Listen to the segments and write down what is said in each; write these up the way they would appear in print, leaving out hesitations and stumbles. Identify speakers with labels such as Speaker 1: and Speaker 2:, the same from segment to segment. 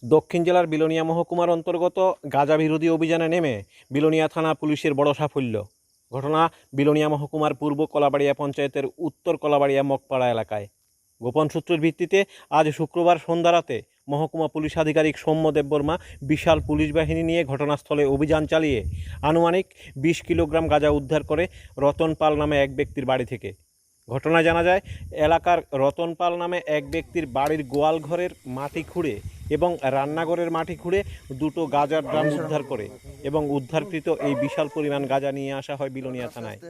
Speaker 1: দক্ষিণ জেলার বিলোনিয়া মহকুমার অন্তর্গত গাঁজা বিরোধী অভিযানে নেমে বিলোনিয়া থানা পুলিশের বড় সাফল্য। ঘটনা বিলোনিয়া মহকুমার পূর্ব কলাবাড়িয়া পঞ্চায়েতের উত্তর কলাবাড়িয়া মগপাড়া এলাকায়। গোপন সূত্রের ভিত্তিতে আজ শুক্রবার সন্ধ্যা রাতে মহকুমা পুলিশ আধিকারিক সৌম্য দেববর্মা বিশাল পুলিশ বাহিনী নিয়ে ঘটনাস্থলে অভিযান চালিয়ে আনুমানিক 20 কিলোগ্রাম গাঁজা উদ্ধার করে রতন পাল নামে এক ব্যক্তির বাড়ি থেকে। ঘটনায় জানা যায়, এলাকার রতন পাল নামে এক ব্যক্তির বাড়ির গোয়াল ঘরের মাটি খুঁড়ে এবং রান্নাঘরের মাটি খুঁড়ে দুটো গাঁজার ড্রাম উদ্ধার করে এবং উদ্ধারকৃত এই বিশাল পরিমাণ গাঁজা নিয়ে আসা হয় বিলোনিয়া থানায়।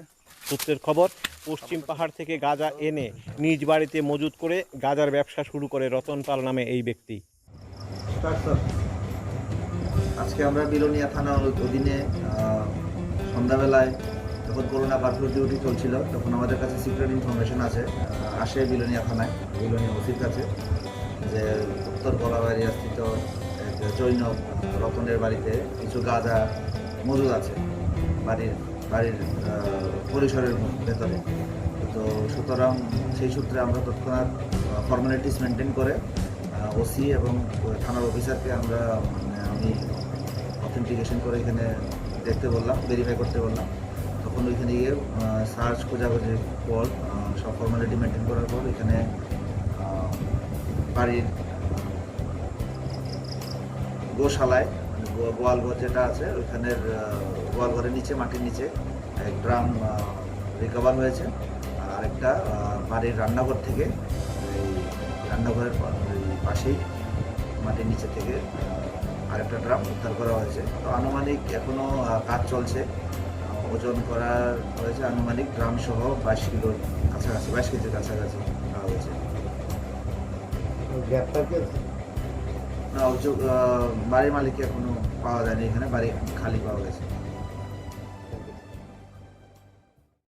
Speaker 1: সূত্রের খবর, পশ্চিম পাহাড় থেকে গাঁজা এনে নিজ বাড়িতে মজুত করে গাঁজার ব্যবসা শুরু করে রতন পাল নামে এই ব্যক্তি।
Speaker 2: আজকে আমরা বিলোনিয়া থানার অধীনে সন্ধ্যাবেলায় যখন করোনা কারফিউ ডিউটি চলছিল তখন আমাদের কাছে সিক্রেট ইনফরমেশন আসে বিলোনিয়া থানায়, বিলোনিয়া ওসির কাছে, যে উত্তর কলাবাড়িয়া স্থিত এক জৈন রতনের বাড়িতে কিছু গাঁজা মজুদ আছে বাড়ির পরিসরের ভেতরে। তো সুতরাং সেই সূত্রে আমরা তৎক্ষণাৎ ফর্মালিটিস মেনটেন করে ওসি এবং থানার অফিসারকে আমি অথেন্টিকেশন করে এখানে দেখতে বললাম, ভেরিফাই করতে বললাম। তখন ওইখানে গিয়ে সার্চ খোঁজাখুঁজির পর সব ফর্মালিটি মেনটেন করার পর এখানে বাড়ির গোশালায় গোয়ালঘর যেটা আছে ওইখানের গোয়ালঘরের নিচে, মাটির নিচে এক ড্রাম রিকভার হয়েছে। আর আরেকটা বাড়ির রান্নাঘর থেকে, এই রান্নাঘরের পাশেই মাটির নিচে থেকে আরেকটা ড্রাম উদ্ধার করা হয়েছে। তো আনুমানিক এখনও কাজ চলছে, ওজন করা হয়েছে আনুমানিক ড্রাম সহ 22 কিলোর কাছাকাছি, 22 কেজির কাছাকাছি পাওয়া হয়েছে। না, বাড়ির মালিককে এখনো পাওয়া যায়নি, এখানে বাড়ি খালি পাওয়া গেছে।